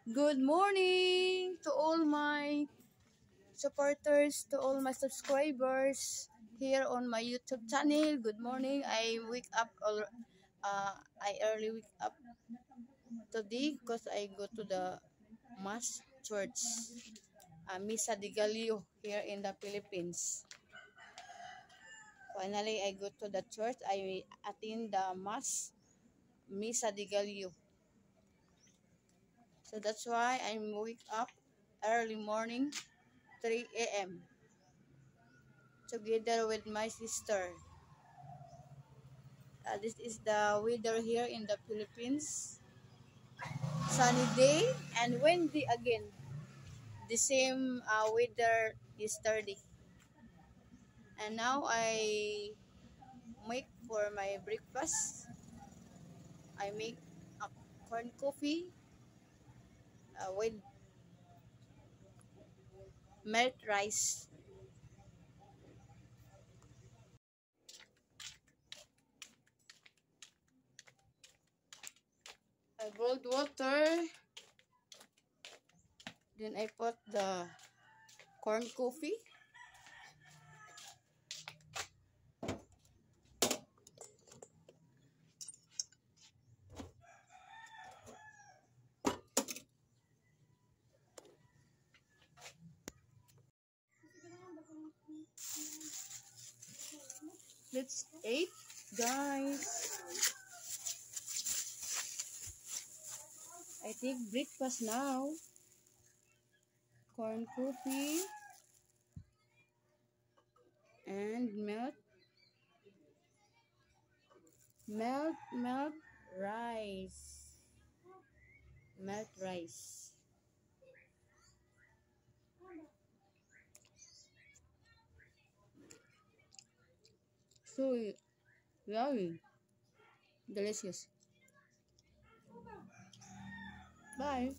Good morning to all my supporters, to all my subscribers here on my YouTube channel. Good morning. I early wake up today because I go to the Mass Church, Misa de Gallo here in the Philippines. Finally, I go to the church. I attend the Mass, Misa de Gallo. So that's why I wake up early morning, 3 a.m. together with my sister. This is the weather here in the Philippines. Sunny day and windy again. The same weather yesterday. And now I make for my breakfast. I make a corn coffee with melt rice. I boiled water. Then I put the corn coffee. Let's eat, guys. I take breakfast now. Corn coffee and melt rice. Melt rice. So yummy. Delicious. Bye.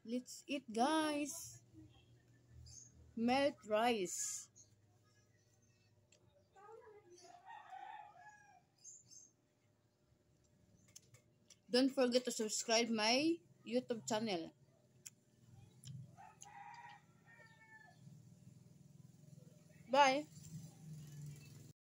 Let's eat, guys. Melt rice. Don't forget to subscribe my YouTube channel. Bye.